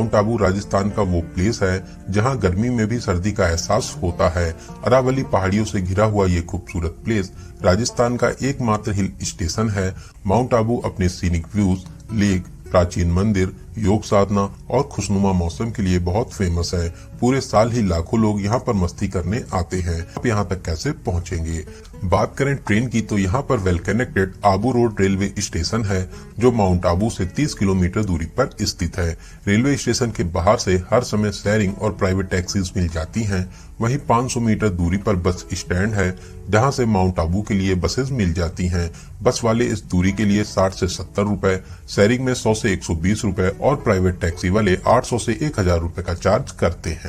Mount Abu Rajasthan का वो place है जहां गर्मी में भी सर्दी का एहसास होता है। अरावली पहाड़ियों से घिरा हुआ ये खूबसूरत प्लेस राजस्थान का एकमात्र हिल स्टेशन है। माउंट आबू अपने सीनिक व्यूज, लेक, प्राचीन मंदिर, योग साधना और खुशनुमा मौसम के लिए बहुत फेमस है। पूरे साल ही लाखों लोग यहाँ पर मस्ती करने आते हैं। आप यहाँ तक कैसे पहुँचेंगे? बात करें ट्रेन की तो यहाँ पर well connected Abu road railway station है जो माउंट आबू से 30 किलोमीटर दूरी पर स्थित है। रेलवे स्टेशन के बाहर से हर समय शेयरिंग और प्राइवेट टैक्सीज मिल जाती हैं। वहीं 500 मीटर दूरी पर बस स्टैंड है जहां से माउंट आबू के लिए बसेस मिल जाती हैं। बस वाले इस दूरी के लिए 60 से 70 रुपए, शेयरिंग में 100 से 120 रुपए और प्राइवेट टैक्सी वाले 800 से 1000 रुपए का चार्ज करते हैं।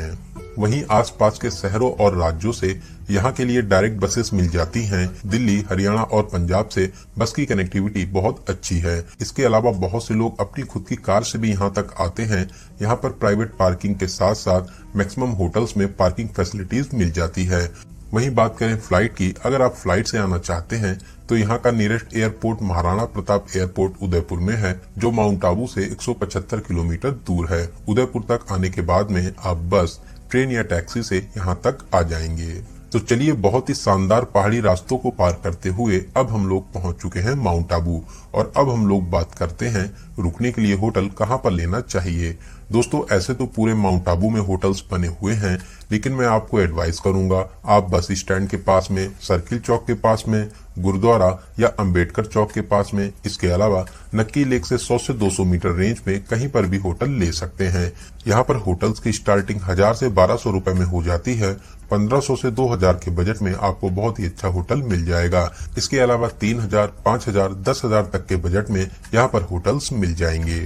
वहीं आसपास के शहरों और राज्यों से यहाँ के लिए डायरेक्ट बसेस मिल जाती हैं। दिल्ली, हरियाणा और पंजाब से बस की कनेक्टिविटी बहुत अच्छी है। इसके अलावा बहुत से लोग अपनी खुद की कार से भी यहाँ तक आते हैं। यहाँ पर प्राइवेट पार्किंग के साथ साथ मैक्सिमम होटल्स में पार्किंग फैसिलिटीज मिल जाती है। वहीं बात करें फ्लाइट की, अगर आप फ्लाइट से आना चाहते हैं तो यहाँ का nearest airport Maharana Pratap airport Udaipur में है जो माउंट आबू से 175 किलोमीटर दूर है। उदयपुर तक आने के बाद में आप बस, ट्रेन या टैक्सी से यहाँ तक आ जाएंगे। तो चलिए, बहुत ही शानदार पहाड़ी रास्तों को पार करते हुए अब हम लोग पहुंच चुके हैं माउंट आबू और अब हम लोग बात करते हैं रुकने के लिए होटल कहां पर लेना चाहिए। दोस्तों, ऐसे तो पूरे माउंट आबू में होटल्स बने हुए हैं, लेकिन मैं आपको एडवाइस करूंगा आप बस स्टैंड के पास में, सर्किल चौक के पास में, गुरुद्वारा या अंबेडकर चौक के पास में, इसके अलावा नक्की लेक से 100 से 200 मीटर रेंज में कहीं पर भी होटल ले सकते हैं। यहाँ पर होटल्स की स्टार्टिंग 1000 से 1200 रुपए में हो जाती है। 1500 से 2000 के बजट में आपको बहुत ही अच्छा होटल मिल जाएगा। इसके अलावा 3000, 5000, 10,000 तक के बजट में यहाँ पर होटल्स मिल जाएंगे।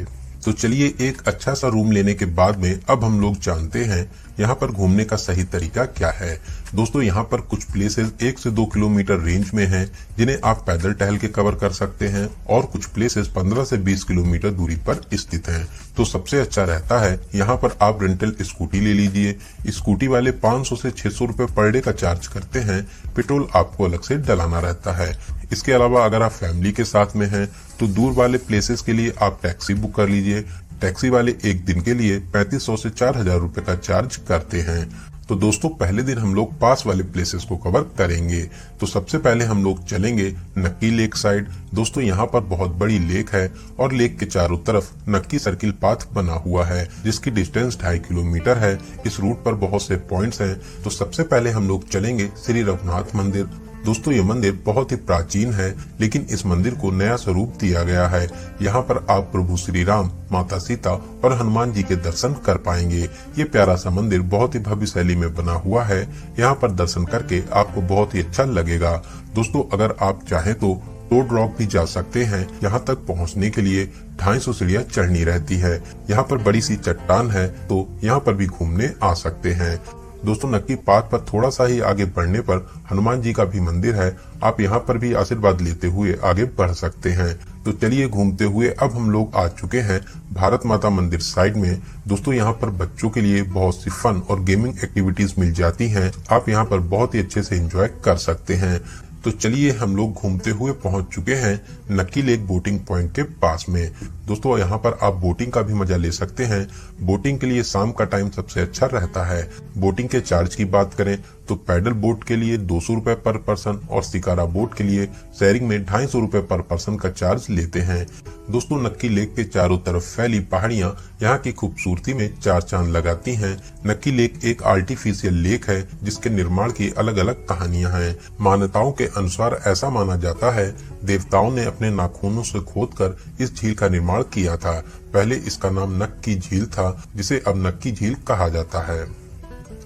तो चलिए, एक अच्छा सा रूम लेने के बाद में अब हम लोग जानते हैं यहाँ पर घूमने का सही तरीका क्या है। दोस्तों, यहाँ पर कुछ प्लेसेस 1 से 2 किलोमीटर रेंज में हैं जिन्हें आप पैदल टहल के कवर कर सकते हैं और कुछ प्लेसेस 15 से 20 किलोमीटर दूरी पर स्थित हैं। तो सबसे अच्छा रहता है यहाँ पर आप रेंटल स्कूटी ले लीजिए। स्कूटी वाले 500 से 600 रुपए पर डे का चार्ज करते हैं। पेट्रोल आपको अलग से डलाना रहता है। इसके अलावा अगर आप फैमिली के साथ में हैं तो दूर वाले प्लेसेस के लिए आप टैक्सी बुक कर लीजिए। टैक्सी वाले एक दिन के लिए 3500 से 4000 रुपए का चार्ज करते हैं। तो दोस्तों, पहले दिन हम लोग पास वाले प्लेसेस को कवर करेंगे। तो सबसे पहले हम लोग चलेंगे नक्की लेक साइड। दोस्तों, यहाँ पर बहुत बड़ी लेक है और लेक के चारों तरफ नक्की सर्किल पाथ बना हुआ है जिसकी डिस्टेंस 2.5 किलोमीटर है। इस रूट पर बहुत से पॉइंट्स हैं। तो सबसे पहले हम लोग चलेंगे श्री रघुनाथ मंदिर। दोस्तों, ये मंदिर बहुत ही प्राचीन है, लेकिन इस मंदिर को नया स्वरूप दिया गया है। यहाँ पर आप प्रभु श्री राम, माता सीता और हनुमान जी के दर्शन कर पाएंगे। ये प्यारा सा मंदिर बहुत ही भव्य शैली में बना हुआ है। यहाँ पर दर्शन करके आपको बहुत ही अच्छा लगेगा। दोस्तों, अगर आप चाहें तो रोड रॉक भी जा सकते हैं। यहाँ तक पहुँचने के लिए 250 सीढ़ियाँ चढ़नी रहती है। यहाँ पर बड़ी सी चट्टान है, तो यहाँ पर भी घूमने आ सकते हैं। दोस्तों, नक्की पाथ पर थोड़ा सा ही आगे बढ़ने पर हनुमान जी का भी मंदिर है। आप यहाँ पर भी आशीर्वाद लेते हुए आगे बढ़ सकते हैं। तो चलिए, घूमते हुए अब हम लोग आ चुके हैं भारत माता मंदिर साइड में। दोस्तों, यहाँ पर बच्चों के लिए बहुत सी फन और गेमिंग एक्टिविटीज मिल जाती हैं। आप यहाँ पर बहुत ही अच्छे से एंजॉय कर सकते हैं। तो चलिए, हम लोग घूमते हुए पहुंच चुके हैं नक्की लेक बोटिंग पॉइंट के पास में। दोस्तों, यहाँ पर आप बोटिंग का भी मजा ले सकते हैं। बोटिंग के लिए शाम का टाइम सबसे अच्छा रहता है। बोटिंग के चार्ज की बात करें तो पैडल बोट के लिए 200 रुपए पर पर्सन और शिकारा बोट के लिए शेयरिंग में 250 रुपए पर पर्सन का चार्ज लेते हैं। दोस्तों, नक्की लेक के चारों तरफ फैली पहाड़ियां यहाँ की खूबसूरती में चार चांद लगाती हैं। नक्की लेक एक आर्टिफिशियल लेक है जिसके निर्माण की अलग अलग कहानियां हैं। मान्यताओं के अनुसार ऐसा माना जाता है देवताओं ने अपने नाखूनों से खोदकर इस झील का निर्माण किया था। पहले इसका नाम नक्की झील था, जिसे अब नक्की झील कहा जाता है।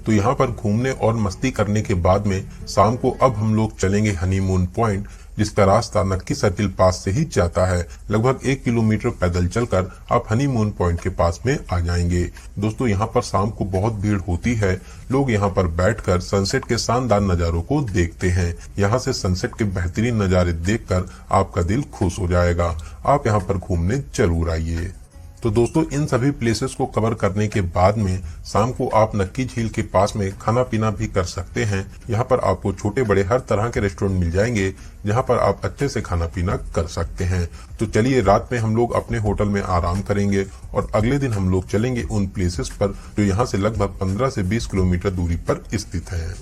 तो यहाँ पर घूमने और मस्ती करने के बाद में शाम को अब हम लोग चलेंगे हनीमून पॉइंट, जिसका रास्ता नक्की सर्किल पास से ही जाता है। लगभग 1 किलोमीटर पैदल चलकर आप हनीमून पॉइंट के पास में आ जाएंगे। दोस्तों, यहाँ पर शाम को बहुत भीड़ होती है। लोग यहाँ पर बैठकर सनसेट के शानदार नजारों को देखते हैं। यहाँ से सनसेट के बेहतरीन नजारे देखकर आपका दिल खुश हो जाएगा। आप यहाँ पर घूमने जरूर आइए। तो दोस्तों इन सभी प्लेसेस को कवर करने के बाद में शाम को आप नक्की झील के पास में खाना पीना भी कर सकते हैं। यहाँ पर आपको छोटे बड़े हर तरह के रेस्टोरेंट मिल जाएंगे जहाँ पर आप अच्छे से खाना पीना कर सकते हैं। तो चलिए रात में हम लोग अपने होटल में आराम करेंगे और अगले दिन हम लोग चलेंगे उन प्लेसेस पर जो यहाँ से लगभग 15 से 20 किलोमीटर दूरी पर स्थित है।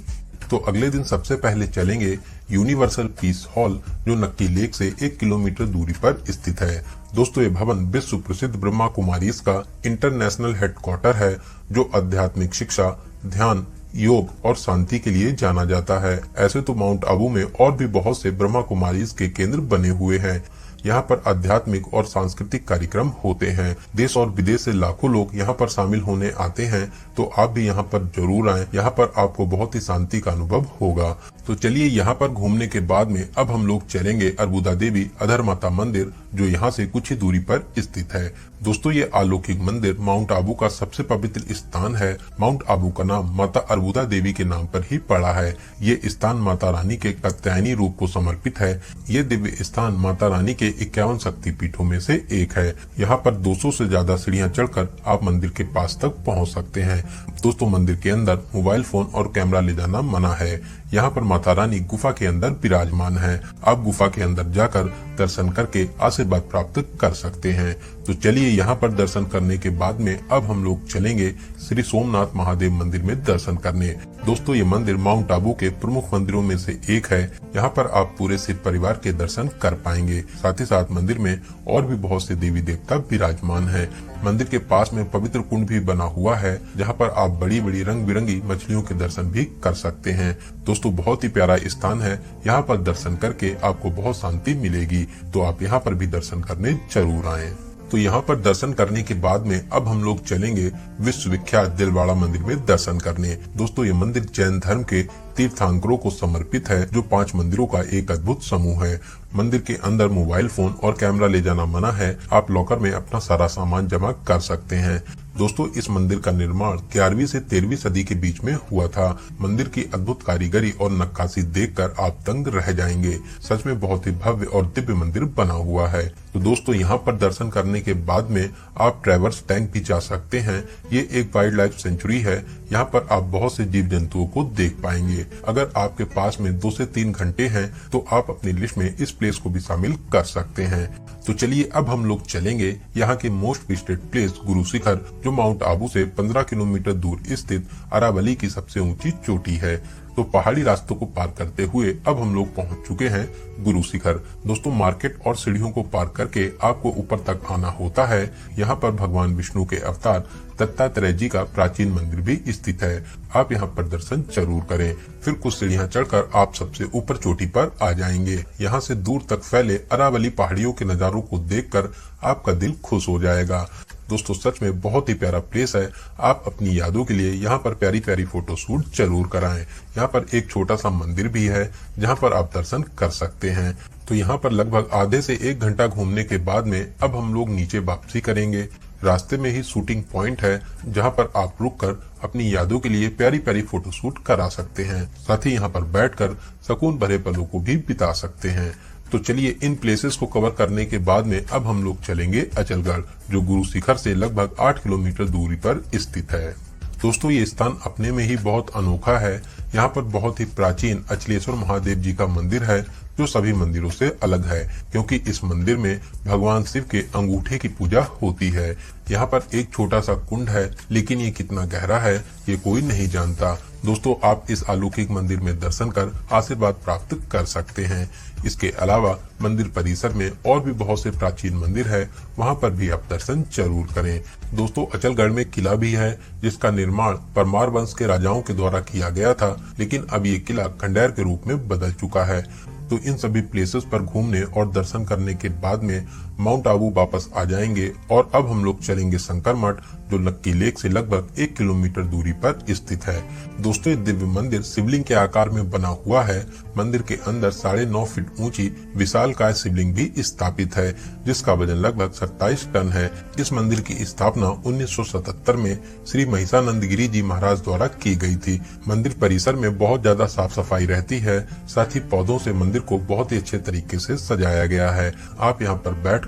तो अगले दिन सबसे पहले चलेंगे यूनिवर्सल पीस हॉल जो नक्की लेक से 1 किलोमीटर दूरी पर स्थित है। दोस्तों ये भवन विश्व प्रसिद्ध ब्रह्मा कुमारीज का इंटरनेशनल हेडक्वार्टर है जो आध्यात्मिक शिक्षा, ध्यान, योग और शांति के लिए जाना जाता है। ऐसे तो माउंट आबू में और भी बहुत से ब्रह्मा कुमारीज के केंद्र बने हुए हैं। यहाँ पर आध्यात्मिक और सांस्कृतिक कार्यक्रम होते हैं। देश और विदेश से लाखों लोग यहाँ पर शामिल होने आते हैं। तो आप भी यहाँ पर जरूर आएं। यहाँ पर आपको बहुत ही शांति का अनुभव होगा। तो चलिए यहाँ पर घूमने के बाद में अब हम लोग चलेंगे अर्बुदा देवी अधर माता मंदिर जो यहाँ से कुछ ही दूरी पर स्थित है। दोस्तों ये अलौकिक मंदिर माउंट आबू का सबसे पवित्र स्थान है। माउंट आबू का नाम माता अर्बुदा देवी के नाम पर ही पड़ा है। ये स्थान माता रानी के कात्यायनी रूप को समर्पित है। ये दिव्य स्थान माता रानी के 51 शक्ति पीठों में से एक है। यहाँ पर 200 से ज्यादा सीढ़ियां चढ़कर आप मंदिर के पास तक पहुँच सकते हैं। दोस्तों मंदिर के अंदर मोबाइल फोन और कैमरा ले जाना मना है। यहाँ पर माता रानी गुफा के अंदर विराजमान है। आप गुफा के अंदर जाकर दर्शन करके आशीर्वाद प्राप्त कर सकते हैं। तो चलिए यहाँ पर दर्शन करने के बाद में अब हम लोग चलेंगे श्री सोमनाथ महादेव मंदिर में दर्शन करने। दोस्तों ये मंदिर माउंट आबू के प्रमुख मंदिरों में से एक है। यहाँ पर आप पूरे सिख परिवार के दर्शन कर पाएंगे। साथ ही साथ मंदिर में और भी बहुत से देवी देवता विराजमान है। मंदिर के पास में पवित्र कुंड भी बना हुआ है जहाँ पर आप बड़ी बड़ी रंग बिरंगी मछलियों के दर्शन भी कर सकते हैं। दोस्तों बहुत ही प्यारा स्थान है। यहाँ पर दर्शन करके आपको बहुत शांति मिलेगी। तो आप यहाँ पर भी दर्शन करने जरूर आएं। तो यहाँ पर दर्शन करने के बाद में अब हम लोग चलेंगे विश्व विख्यात दिलवाड़ा मंदिर में दर्शन करने। दोस्तों ये मंदिर जैन धर्म के तीर्थंकरों को समर्पित है जो 5 मंदिरों का एक अद्भुत समूह है। मंदिर के अंदर मोबाइल फोन और कैमरा ले जाना मना है। आप लॉकर में अपना सारा सामान जमा कर सकते हैं। दोस्तों इस मंदिर का निर्माण 11वीं से 13वीं सदी के बीच में हुआ था। मंदिर की अद्भुत कारीगरी और नक्काशी देखकर आप दंग रह जाएंगे। सच में बहुत ही भव्य और दिव्य मंदिर बना हुआ है। तो दोस्तों यहाँ पर दर्शन करने के बाद में आप ट्रैवर्स टैंक भी जा सकते हैं। ये एक वाइल्ड लाइफ सेंचुरी है। यहाँ पर आप बहुत से जीव जंतुओं को देख पाएंगे। अगर आपके पास में 2 से 3 घंटे हैं तो आप अपनी लिस्ट में इस प्लेस को भी शामिल कर सकते हैं। तो चलिए अब हम लोग चलेंगे यहाँ के most visited place Guru Shikhar जो माउंट आबू से 15 किलोमीटर दूर स्थित अरावली की सबसे ऊंची चोटी है। तो पहाड़ी रास्तों को पार करते हुए अब हम लोग पहुंच चुके हैं गुरु शिखर। दोस्तों मार्केट और सीढ़ियों को पार करके आपको ऊपर तक आना होता है। यहाँ पर भगवान विष्णु के अवतार दत्तात्रेय जी का प्राचीन मंदिर भी स्थित है। आप यहाँ पर दर्शन जरूर करें। फिर कुछ सीढ़ियाँ चढ़कर आप सबसे ऊपर चोटी पर आ जाएंगे। यहाँ से दूर तक फैले अरावली पहाड़ियों के नजारों को देखकर आपका दिल खुश हो जाएगा। दोस्तों सच में बहुत ही प्यारा प्लेस है। आप अपनी यादों के लिए यहाँ पर प्यारी प्यारी फोटो शूट जरूर कराएं। यहाँ पर एक छोटा सा मंदिर भी है जहाँ पर आप दर्शन कर सकते हैं। तो यहाँ पर लगभग आधे से 1 घंटा घूमने के बाद में अब हम लोग नीचे वापसी करेंगे। रास्ते में ही शूटिंग पॉइंट है जहाँ पर आप रुककर अपनी यादों के लिए प्यारी प्यारी फोटो शूट करा सकते हैं। साथ ही यहाँ पर बैठकर सुकून भरे पलों को भी बिता सकते हैं। तो चलिए इन प्लेसेस को कवर करने के बाद में अब हम लोग चलेंगे अचलगढ़ जो गुरु शिखर से लगभग 8 किलोमीटर दूरी पर स्थित है। दोस्तों ये स्थान अपने में ही बहुत अनोखा है। यहाँ पर बहुत ही प्राचीन अचलेश्वर महादेव जी का मंदिर है जो सभी मंदिरों से अलग है क्योंकि इस मंदिर में भगवान शिव के अंगूठे की पूजा होती है। यहाँ पर एक छोटा सा कुंड है लेकिन ये कितना गहरा है ये कोई नहीं जानता। दोस्तों आप इस अलौकिक मंदिर में दर्शन कर आशीर्वाद प्राप्त कर सकते हैं। इसके अलावा मंदिर परिसर में और भी बहुत से प्राचीन मंदिर है, वहाँ पर भी आप दर्शन जरूर करें। दोस्तों अचलगढ़ में किला भी है जिसका निर्माण परमार वंश के राजाओं के द्वारा किया गया था, लेकिन अब ये किला खंडेर के रूप में बदल चुका है। तो इन सभी प्लेसेस पर घूमने और दर्शन करने के बाद में माउंट आबू वापस आ जाएंगे और अब हम लोग चलेंगे शंकर मठ जो नक्की लेक से लगभग 1 किलोमीटर दूरी पर स्थित है। दोस्तों दिव्य मंदिर शिवलिंग के आकार में बना हुआ है। मंदिर के अंदर 9.5 फीट ऊंची विशालकाय शिवलिंग भी स्थापित है जिसका वजन लगभग 27 टन है। इस मंदिर की स्थापना 1977 में श्री महिषानंद गिरी जी महाराज द्वारा की गई थी। मंदिर परिसर में बहुत ज्यादा साफ सफाई रहती है। साथ ही पौधों से मंदिर को बहुत ही अच्छे तरीके से सजाया गया है। आप यहाँ पर बैठकर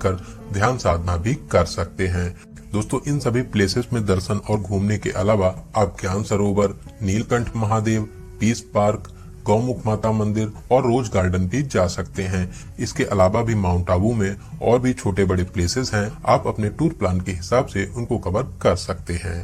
ध्यान साधना भी कर सकते हैं। दोस्तों इन सभी प्लेसेस में दर्शन और घूमने के अलावा आप ज्ञान सरोवर, नीलकंठ महादेव, पीस पार्क, गौमुख माता मंदिर और रोज गार्डन भी जा सकते हैं। इसके अलावा भी माउंट आबू में और भी छोटे बड़े प्लेसेस हैं, आप अपने टूर प्लान के हिसाब से उनको कवर कर सकते हैं।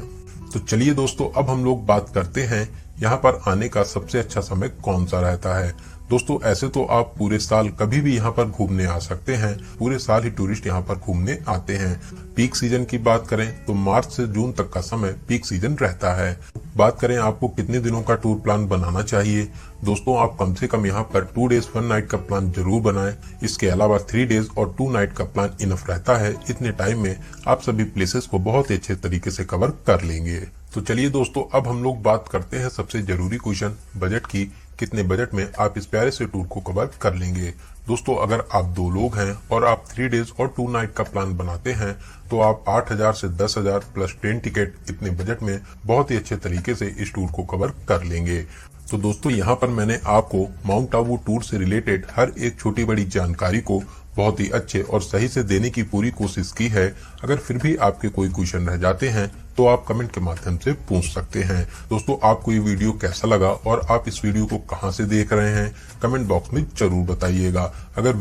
तो चलिए दोस्तों अब हम लोग बात करते हैं यहाँ पर आने का सबसे अच्छा समय कौन सा रहता है। दोस्तों ऐसे तो आप पूरे साल कभी भी यहाँ पर घूमने आ सकते हैं, पूरे साल ही टूरिस्ट यहाँ पर घूमने आते हैं। पीक सीजन की बात करें तो मार्च से जून तक का समय पीक सीजन रहता है। बात करें आपको कितने दिनों का टूर प्लान बनाना चाहिए, दोस्तों आप कम से कम यहाँ पर 2 डेज 1 नाइट का प्लान जरूर बनाएं। इसके अलावा 3 डेज और 2 नाइट का प्लान इनफ रहता है। इतने टाइम में आप सभी प्लेसेस को बहुत ही अच्छे तरीके से कवर कर लेंगे। तो चलिए दोस्तों अब हम लोग बात करते हैं सबसे जरूरी क्वेश्चन बजट की। कितने बजट में आप इस प्यारे से टूर को कवर कर लेंगे। दोस्तों अगर आप 2 लोग हैं और आप 3 डेज और 2 नाइट का प्लान बनाते हैं तो आप 8,000 से 10,000 प्लस ट्रेन टिकट इतने बजट में बहुत ही अच्छे तरीके से इस टूर को कवर कर लेंगे। तो दोस्तों यहाँ पर मैंने आपको माउंट आबू टूर से रिलेटेड हर एक छोटी बड़ी जानकारी को बहुत ही अच्छे और सही से देने की पूरी कोशिश की है। अगर फिर भी आपके कोई क्वेश्चन रह जाते हैं तो आप कमेंट के माध्यम से पूछ सकते हैं। दोस्तों आपको ये वीडियो कैसा लगा और आप इस वीडियो को कहां से देख रहे हैं, कमेंट बॉक्स में जरूर बताइएगा। अगर